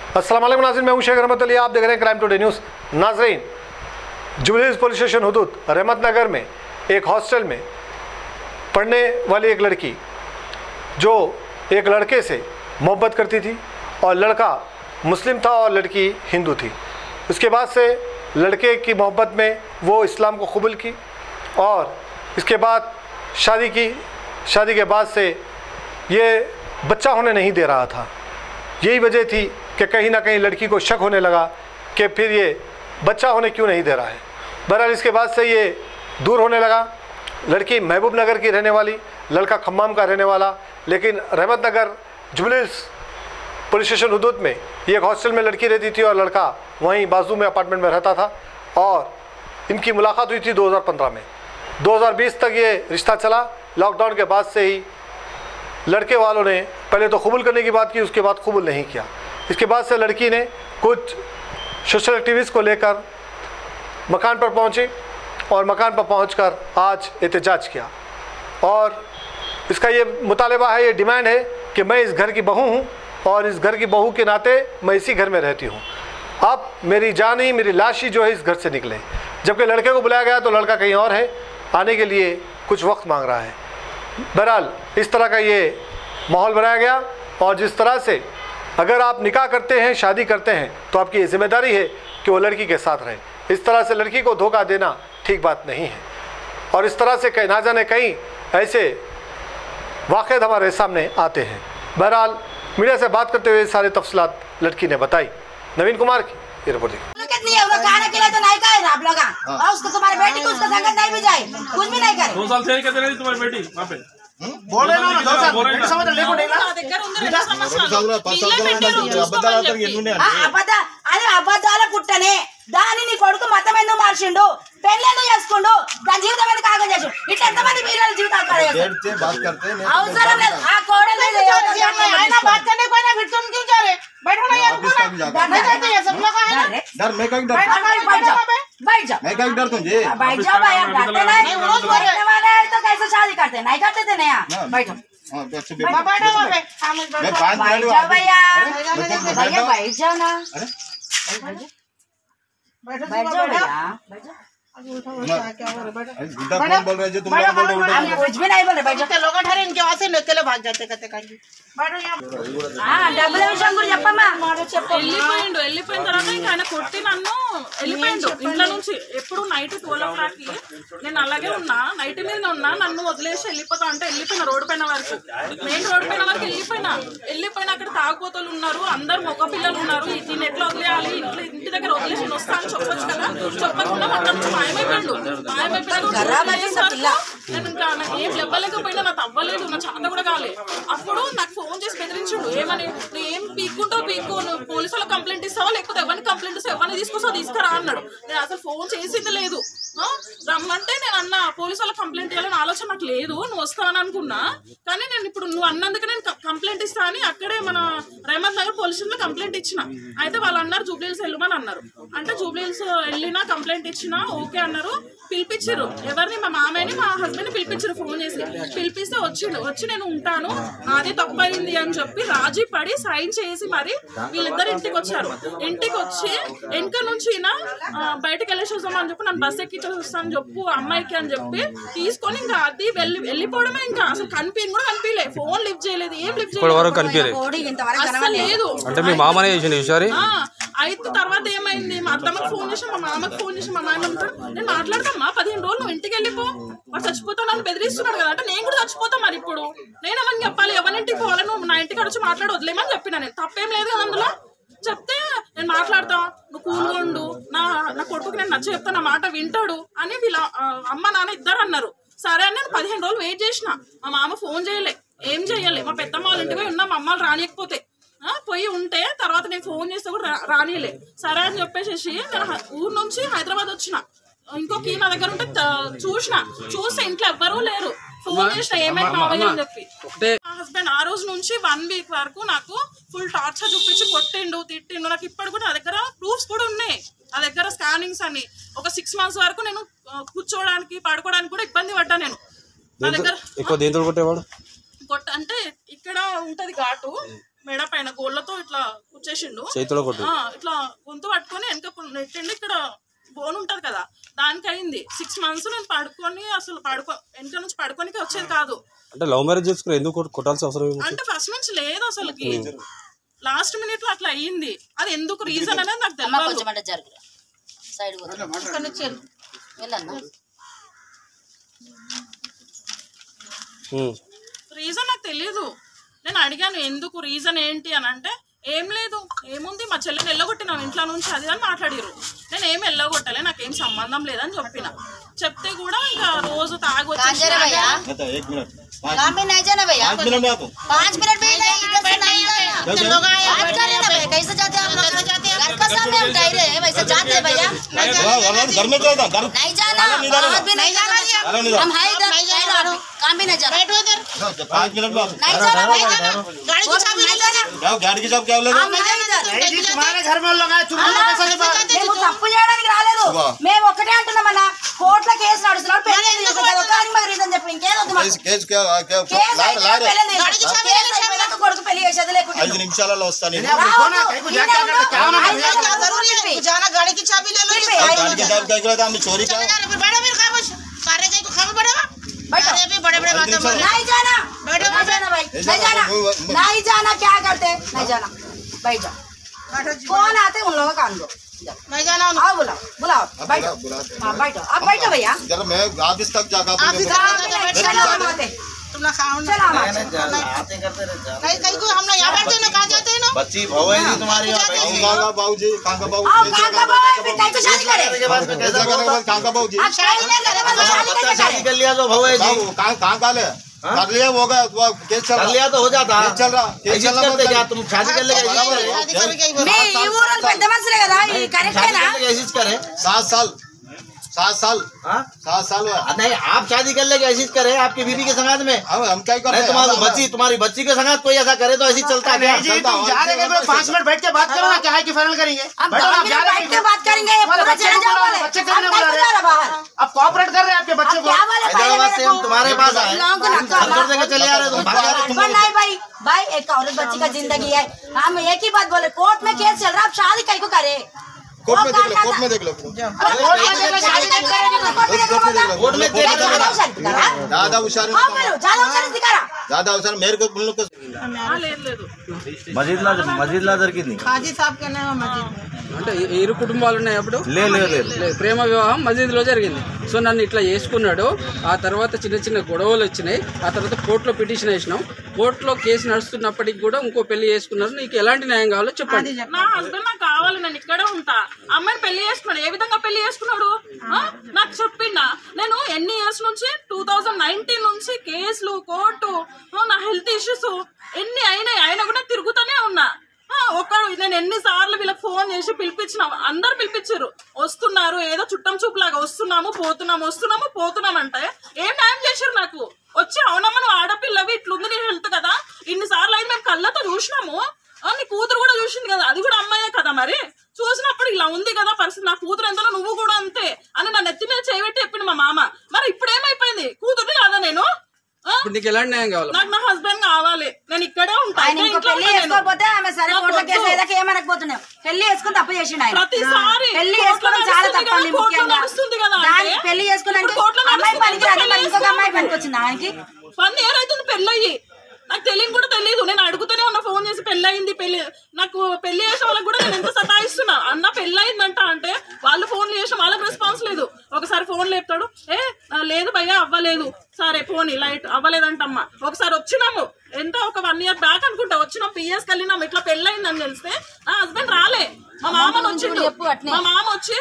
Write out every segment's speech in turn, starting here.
अस्सलाम वालेकुम नाज़रीन, मैं हूं शेख रहमत अली, आप देख रहे हैं क्राइम टुडे न्यूज़। नाज़रीन, जुबली हिल्स पुलिस स्टेशन हुदूद रहमत नगर में एक हॉस्टल में पढ़ने वाली एक लड़की जो एक लड़के से मोहब्बत करती थी और लड़का मुस्लिम था और लड़की हिंदू थी। उसके बाद से लड़के की मोहब्बत में वो इस्लाम को कबूल की और इसके बाद शादी की। शादी के बाद से ये बच्चा होने नहीं दे रहा था। यही वजह थी कि कहीं ना कहीं लड़की को शक होने लगा कि फिर ये बच्चा होने क्यों नहीं दे रहा है। बहरहाल इसके बाद से ये दूर होने लगा। लड़की महबूब नगर की रहने वाली, लड़का खम्माम का रहने वाला, लेकिन रहमत नगर जुबली हिल्स पुलिस स्टेशन हुदूद में ये एक हॉस्टल में लड़की रहती थी और लड़का वहीं बाजू में अपार्टमेंट में रहता था और इनकी मुलाकात हुई थी 2015 में। 2020 तक ये रिश्ता चला। लॉकडाउन के बाद से ही लड़के वालों ने पहले तो कबूल करने की बात की, उसके बाद कबूल नहीं किया। इसके बाद से लड़की ने कुछ सोशल एक्टिविस्ट को लेकर मकान पर पहुंची और मकान पर पहुंचकर आज एहतजाज किया और इसका ये मुतालबा है, ये डिमांड है कि मैं इस घर की बहू हूँ और इस घर की बहू के नाते मैं इसी घर में रहती हूँ। अब मेरी जान ही, मेरी लाश ही जो है इस घर से निकले। जबकि लड़के को बुलाया गया तो लड़का कहीं और है, आने के लिए कुछ वक्त मांग रहा है। बहरहाल इस तरह का ये माहौल बनाया गया और जिस तरह से अगर आप निकाह करते हैं, शादी करते हैं, तो आपकी जिम्मेदारी है कि वो लड़की के साथ रहे। इस तरह से लड़की को धोखा देना ठीक बात नहीं है और इस तरह से ना जाने कहीं ऐसे वाक़यात हमारे सामने आते हैं। बहरहाल मीडिया से बात करते हुए सारे तफसीलात लड़की ने बताई। नवीन कुमार की ये रिपोर्ट कितनी है? खाने के लिए तो नहीं खाए आप लोग और उसको तुम्हारी बेटी को उसका संगत नहीं भी जाए, कुछ भी नहीं करे। 2 साल से कहते रही तुम्हारी बेटी वहाँ पे बोल रहे ना 2 साल बेटी समझ लेको అబద్ధాల పుట్టనే దాని నీ కొడుకు మతం ఎందుకు మార్చిండు, పెళ్లి ఎందుకు చేసుకుండు, దాని జీవితం ఎందుకు కాగం చేసు, ఇట్లా ఎంతమంది పిల్లల జీవితాలు అవసరం లేదు। ఆ కోడలు बात करने को ना, फिर तुम क्यों जा रहे? बैठो ना यार, नहीं जाते ये सब लोग है ना। डर मैं कहीं डर बैठ जा मैं कहीं डर तुझे बैठ जाओ भाई। आप डरते नहीं, बैठने वाले हैं तो कैसे शादी करते, नहीं करते थे नया। बैठो बैठो भैया भैया बैठ जाओ ना, बैठ जाओ भैया। बोल रहे जो तुम लोग बोल रहे हम कुछ भी नहीं बोल रहे। बैठ जाओ। लोग ठहरे इनके वहां से अकेले भाग जाते कहते कहीं డబ్బుల విషయం కూడా చెప్పమ్మా। వెళ్ళిపోయిన తర్వాత ఇంకా ఆయన కొట్టి నన్ను వెళ్ళిపోయిండు ఇంట్లో నుంచి। ఎప్పుడు నైట్ 12 o'clock నేను అలాగే ఉన్నా, నైట్ మీద ఉన్నా, నన్ను వదిలేసి వెళ్ళిపోతా అంటే వెళ్ళిపోయినా రోడ్డు పైన వరకు, మెయిన్ రోడ్డు పైన వరకు వెళ్ళిపోయినా అక్కడ తాగుబోతులు ఉన్నారు, అందరు మగ పిల్లలు ఉన్నారు। దీన్ని ఎట్లా వదిలేయాలి, ఇంటి దగ్గర వదిలేసి నేను వస్తాను చెప్పొచ్చు కదా, చెప్పకుండా అక్కడ నుంచి మాయమైపోయిండు। నేను ఇంకా ఏం ఇవ్వలేకపోయినా, నాకు అవ్వలేదు, నా చేత కూడా కాలేదు। అప్పుడు నాకు ఫోన్ చేసి బెదిరించాడు, ఏమని నువ్వు ఏం పీక్కుంటావు పీక్కు, నువ్వు పోలీసులో కంప్లైంట్ ఇస్తావా లేకపోతే ఎవరిని కంప్లైంట్ ఇస్తావు, ఎవరిని తీసుకొస్తావు తీసుకురా అన్నాడు। నేను అసలు ఫోన్ చేసింది లేదు, రమ్మంటే నేను అన్న పోలీసు వాళ్ళకి కంప్లైంట్ ఇవ్వాలని ఆలోచన నాకు లేదు, నువ్వు వస్తావని అనుకున్నా। కానీ నేను ఇప్పుడు నువ్వు అన్నందుకు నేను కంప్లైంట్ ఇస్తా అని అక్కడే మన रहमत नगर పోలీస్ స్టేషన్ లో కంప్లైంట్ ఇచ్చిన। అయితే వాళ్ళు అన్నారు జూబ్లీ హిల్స్ వెళ్ళమని అన్నారు। అంటే జూబ్లీ హిల్స్ వెళ్ళినా కంప్లైంట్ ఇచ్చినా ఓకే అన్నారు। పిలిపించారు ఎవరిని, మా మామయ్యని మా హస్బెండ్ని పిలిపించారు, ఫోన్ చేసి పిలిపిస్తే వచ్చి నేను ఉంటాను, నాది తప్పయింది అని చెప్పి రాజీ పడి సైన్ చేసి మరి వీళ్ళిద్దరు ఇంటికి వచ్చారు। ఇంటికి వచ్చి వెనక నుంచి బయటకు వెళ్ళేసి వస్తామని చెప్పి నన్ను బస్ ఎక్కించేసి వస్తాను చెప్పు అమ్మాయికి అని చెప్పి తీసుకొని ఇంకా అది వెళ్ళిపోవడమే। ఇంకా అసలు కూడా కనిపించలే, ఫోన్ లిఫ్ట్ చేయలేదు, ఏం లిఫ్ట్ చేయలేదు అసలు లేదు। అయితే తర్వాత ఏమైంది, మా అత్తమ్మకి ఫోన్ చేసి మా మామకి ఫోన్ చేసి మా మామ నేను మాట్లాడతామా 15 రోజులు నువ్వు ఇంటికి వెళ్ళిపో, వాడు చచ్చిపోతావు నన్ను బెదిరిస్తున్నాడు కదా అంటే నేను కూడా చచ్చిపోతా మరి ఇప్పుడు నేను ఎవరిని చెప్పాలి, ఎవరింటికి పోవాలి, నువ్వు నా ఇంటికి వచ్చి మాట్లాడి వదిలేమని చెప్పినా, నేను తప్పేం లేదు కదా అందులో। చెప్తే నేను మాట్లాడతా, నువ్వు కూల్గొండు, నా కొడుకుకి నేను నచ్చ చెప్తా, నా మాట వింటాడు అని వీళ్ళ అమ్మ నాన్న ఇద్దరు అన్నారు। సరే అని నేను 15 రోజులు వెయిట్ చేసిన, మా మామ ఫోన్ చేయలే, ఏం చెయ్యాలి, మా పెద్దమ్మ వాళ్ళ ఇంటికి పోయి ఉన్నా, మా అమ్మాలు రానియకపోతే పోయి ఉంటే తర్వాత నేను ఫోన్ చేస్తే కూడా రానియలే। సరే అని చెప్పేసి నేను ఊరు నుంచి హైదరాబాద్ వచ్చిన, ఇంకొక నా దగ్గర ఉంటే చూస్తే ఇంట్లో ఎవ్వరూ లేరు, ఫోన్ చేసిన ఏమైనా మావయ్య అని చెప్పి। మా హస్బెండ్ ఆ రోజు నుంచి 1 వీక్ వరకు నాకు ఫుల్ టార్చర్ చూపించి కొట్టిండు, తిట్టిండు। నాకు ఇప్పుడు కూడా నా దగ్గర ప్రూఫ్స్ కూడా ఉన్నాయి, నా దగ్గర స్కానింగ్స్ అన్ని। ఒక 6 months వరకు నేను కూర్చోవడానికి పడుకోవడానికి కూడా ఇబ్బంది పడ్డా నేను। నా దగ్గర అంటే ఇక్కడ ఉంటది ఘాటు, మెడ పైన గోళ్ళతో ఇట్లా వచ్చేసిండు చేతిలో ఇట్లా గొంతు పట్టుకొని వెనక నెట్టండి ఇక్కడ బోన్ ఉంటది కదా దానికి అయింది 6 months నేను పడుకొని అసలు వెనక నుంచి పడుకోనికి వచ్చేది కాదు. అంటే లవ్ మ్యారేజ్ చేసుకుని ఎందుకు కొట్టాల్సిన అవసరం అంటే ఫస్ట్ నుంచి లేదు అసలుకి లాస్ట్ మినిట్ లో అట్లా అయ్యింది. అది ఎందుకు రీజన్ అనేది నాకు తెలియదు. రీజన్ నాకు తెలియదు. నేను అడిగాను ఎందుకు రీజన్ ఏంటి అని అంటే ఏం లేదు, ఏముంది మా చెల్లిని వెళ్ళగొట్టినాం ఇంట్లో నుంచి అది అని మాట్లాడారు. నేను ఏం వెళ్ళగొట్టలే, నాకేం సంబంధం లేదని చెప్పిన. చెప్తే కూడా ఇంకా రోజు తాగి తప్పు చేయడానికి రాలేదు, మేము ఒకటే అంటున్నామన్నా. కోర్టులో కేసు నడుస్తున్నాడు, చెప్పి ఇంకేదో కొడుకు పెళ్లి చేసేది లేకుండా 5 నిమిషాలలో వస్తాను. చోరీ नहीं जाना भाई, नहीं जाना, नहीं जाना। क्या करते नहीं जाना, बैठ जाओ। कौन आते उन लोगों का आन दो, नहीं जाना। आओ बुलाओ बुलाओ, बैठो। हाँ बैठो, आप बैठो भैया। मैं ऑफिस तक जाकर बच्ची भाव है तुम्हारी बाबूजी शादी कर लिया तो भाव है कहाँ कर लिया होगा, केस चल लिया तो हो जाता, चल रहा क्या तुम शादी कर लेगा? 7 साल हुआ नहीं, आप शादी कर लेके ऐसी करे आपकी बीवी के संगात में। हम क्या कर रहे हैं? तुम्हारी बच्ची के संगात कोई ऐसा करे तो ऐसी चलता क्या? तुम जा रहे हैं 5 मिनट बैठ के बात करो ना, क्या है कि फाइनल करेंगे। बैठ के बात करेंगे, बच्चे करने वाले अब कोऑपरेट कर रहे हैं आपके बच्चे को। हैदराबाद से हम तुम्हारे पास आए, चले आ रहे तुम नहीं भाई। भाई एक औरत बच्ची का जिंदगी है, हम एक ही बात बोले, कोर्ट में केस चल रहा है, आप शादी कहीं को करे? कोर्ट में देख लो ज्यादा होशियार मेरे को మజీద్లా దొరికింది. हाजी साहब के नाम मस्जिद అంటే ఇరు కుటుంబాలు ఉన్నాయి. అప్పుడు ప్రేమ వివాహం మసీదులో జరిగింది. సో నన్ను ఇట్లా చేసుకున్నాడు. ఆ తర్వాత చిన్న చిన్న గొడవలు వచ్చినాయి. ఆ తర్వాత కోర్టులో పిటిషన్ వేసినాం. కోర్టులో కేసు నడుస్తున్నప్పటికి కూడా ఇంకో పెళ్లి చేసుకున్నారు. నీకు ఎలాంటి న్యాయం కావాలో చెప్పండి. నా హస్బెండ్ నాకు కావాలి, నేను ఇక్కడే ఉంటా. అమ్మాయిని పెళ్లి చేసుకున్నాడు. ఏ విధంగా పెళ్లి చేసుకున్నాడు నాకు చెప్పిండా? నేను ఎన్ని ఇయర్స్ నుంచి 2019 నుంచి కేసులు, కోర్టు, నా హెల్త్ ఇష్యూస్ ఎన్ని అయినాయి, అయినా కూడా తిరుగుతూనే ఉన్నా. నేను ఎన్నిసార్లు వీళ్ళకి ఫోన్ చేసి పిలిపించిన, అందరు పిలిపించారు, వస్తున్నారు, ఏదో చుట్టం చూపులాగా వస్తున్నాము పోతున్నామంటే ఏం న్యాయం చేశారు నాకు? వచ్చి అవునమ్మా నువ్వు ఆడపిల్లవి, ఇట్లుంది నీ హెల్త్ కదా, ఇన్నిసార్లు అయితే మేము కళ్ళతో చూసినాము, నీ కూతురు కూడా చూసింది కదా, అది కూడా అమ్మాయే కదా, మరి చూసినప్పుడు ఇలా ఉంది కదా పరిస్థితి, నా కూతురు ఎంతలో నువ్వు కూడా అంతే అని నా నెత్తి మీద చేయబెట్టి చెప్పింది మా మామ. మరి ఇప్పుడు ఏమైపోయింది? కూతురు కదా నేను, నీకు ఎలాంటి న్యాయం కావాలి? నాకు నా హస్బెండ్ కావాలి, నేను ఇక్కడే ఉంటాను. పెళ్లి చేసుకోకపోతే ఆమె సరే కోర్టులో కేసు ఏదాకా ఏమనకపోతున్నావు, పెళ్లి చేసుకుని తప్పు చేసిండు ఆయన. ప్రతిసారి పెళ్లి చేసుకోవడం చాలా తప్పండి. ముఖ్యంగా పెళ్లి చేసుకున్నాక అమ్మాయి పనికి రాదు, మరి ఇంకొక అమ్మాయి పనికి వచ్చింది ఆయనకి. 1 year అవుతుంది పెళ్ళయ్యి, నాకు తెలియని కూడా తెలియదు. నేను అడుగుతూనే ఉన్నా ఫోన్ చేసి, పెళ్ళయింది, నాకు పెళ్లి చేసే వాళ్ళకి కూడా నేను ఎంత సతాయిస్తున్నా. అన్న పెళ్ళయిందంట అంటే వాళ్ళు ఫోన్ చేసిన, వాళ్ళకి రెస్పాన్స్ లేదు. ఒకసారి ఫోన్ లేపుతాడు, లేదు భయ్యా అవ్వలేదు, సరే ఫోన్ లైట్ అవ్వలేదంటమ్మా. ఒకసారి వచ్చినాము, ఎంత ఒక 1 year బ్యాక్ అనుకుంటా, వచ్చినాం పిఎస్కి వెళ్ళినాము, ఇట్లా పెళ్ళయిందని తెలిస్తే నా హస్బెండ్ రాలే, మా మామని వచ్చిండు. మా మామ వచ్చి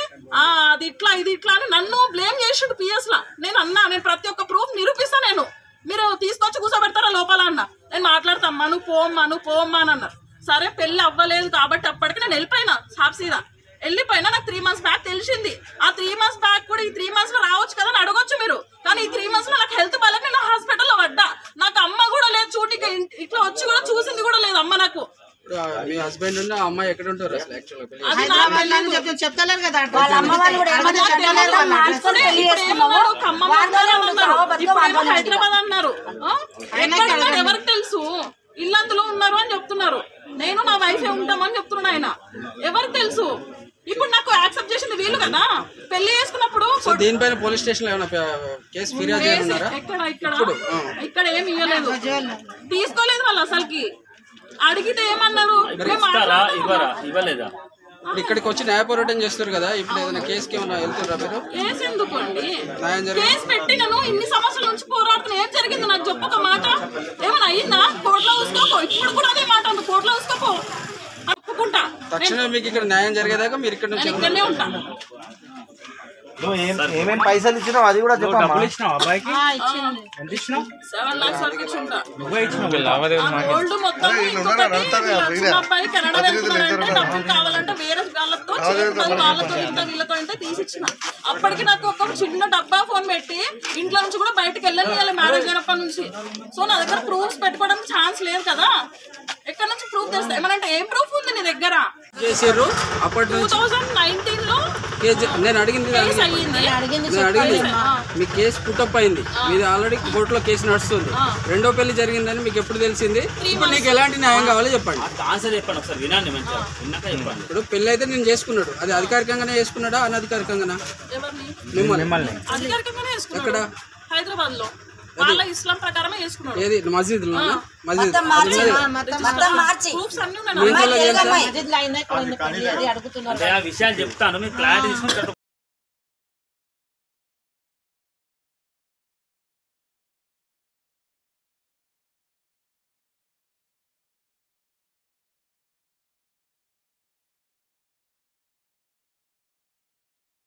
అది ఇట్లా ఇది ఇట్లా అని నన్ను బ్లేమ్ చేసిండు పిఎస్ లా. నేను అన్నా, నేను ప్రతి ఒక్క ప్రూఫ్ నిరూపిస్తా, నేను మీరు తీసుకొచ్చి కూర్చోబెడతారా లోపల అన్న, నేను మాట్లాడతామ్మా, నువ్వు పోమ్మా అని అన్నారు. సరే పెళ్లి అవ్వలేదు కాబట్టి అప్పటికి నేను వెళ్ళిపోయినా, సాప్సీదా వెళ్ళిపోయినా. నాకు 3 months బ్యాక్ తెలిసింది. ఆ 3 months బ్యాక్ కూడా ఈ 3 months లో రావచ్చు కదా అని అడగొచ్చు మీరు, కానీ ఈ 3 months లో నాకు హెల్త్ బాగాలేక నేను హాస్పిటల్లో పడ్డా. నాకు అమ్మ కూడా లేదు, చూటికి ఇట్లా వచ్చి కూడా చూసింది కూడా లేదు అమ్మ నాకు. మీ హస్బెండ్ ఉన్న అమ్మాయి ఎక్కడ ఉంటారు అసలు? చెప్తలేరు కదా, వాళ్ళ అమ్మ వాళ్ళు కూడా హైదరాబాద్ అన్నారు, ఎవరికి తెలుసు ఇల్లందులో ఉన్నారు అని చెప్తున్నారు. నేను నా వైఫ్ ఉంటామని చెప్తున్నా. ఆయన ఎవరికి తెలుసు. ఇప్పుడు నాకు యాక్సెప్ట్ చేసింది వీళ్ళు కదా. పెళ్లి చేసుకున్నప్పుడు దీనిపైన పోలీస్ స్టేషన్ లో ఏమైనా కేసు ఫిర్యాదు చేయనున్నారా? ఇక్కడ ఏమి ఇవ్వలేదు, తీసుకోలేదు వాళ్ళు అసలుకి. అడిగితే ఏమన్నారు, ఇవ్వలేదా? ఇక్కడికి వచ్చి న్యాయ పోరాటం చేస్తారు కదా, ఇప్పుడు ఏదైనా కేసుకి ఏమైనా వెళ్తారా మీరు? కేసు ఎందుకు అండి? కేసు పెట్టి నేను ఇన్ని సమస్యల నుంచి పోరాడుతున్నా. ఏం జరిగింది నాకు చెప్పు ఒక మాట. ఏమైనా అయ్యిందా? కోర్టులో చూసుకోపో. ఇప్పుడు కూడా అదే మాట ఉంది, కోర్టులో చూసుకోపో అనుకుంటా. తక్షణం మీకు ఇక్కడ న్యాయం జరిగేదాకా మీరు ఇక్కడ నుంచి ఇక్కడనే ఉంటా. ఏమేమి పైసలు ఇచ్చినావు అది కూడా చెప్పమ్మా. 7 lakhs వరకు ఇచ్చుంటా. గోల్డ్ మొత్తం అబ్బాయి కెనడా వెళ్తున్నాడంటే డబ్బులు కావాలంటే వేరే వాళ్ళతో వాళ్ళతో వీళ్ళతో అంటే తీసిచ్చిన. అప్పటికి నాకు ఒక చిన్న డబ్బా ఫోన్ పెట్టి ఇంట్లో నుంచి కూడా బయటకు వెళ్ళాలి మ్యారేజ్ అయినప్పటి నుంచి. సో నా దగ్గర ప్రూఫ్స్ పెట్టుకోవడానికి ఛాన్స్ లేదు కదా. ఎక్కడ నుంచి ప్రూఫ్ తెస్తా? ఏమనంటే ఏం ప్రూఫ్ ఉంది నీ దగ్గర? చేసారు అప్పటి 2019 లో నేను అడిగింది మీ కేసు పుట్టప్ అయింది, మీది ఆల్రెడీ కోర్టులో కేసు నడుస్తుంది. రెండో పెళ్లి జరిగిందని మీకు ఎప్పుడు తెలిసింది? ఇప్పుడు నీకు ఎలాంటి న్యాయం కావాలో చెప్పండి. ఇప్పుడు పెళ్లి అయితే నేను చేసుకున్నాడు, అది అధికారికంగానే చేసుకున్నాడా అనధికారికంగానా? మిమ్మల్ని ఎక్కడ? హైదరాబాద్ లో వాళ్ళ ఇస్లాం ప్రకారమే చేసుకున్నాడు. ఏది మస్జిద్ లో? మస్జిద్ విషయాలు చెప్తాను, మీరు క్లారిటీ తీసుకుంటారు.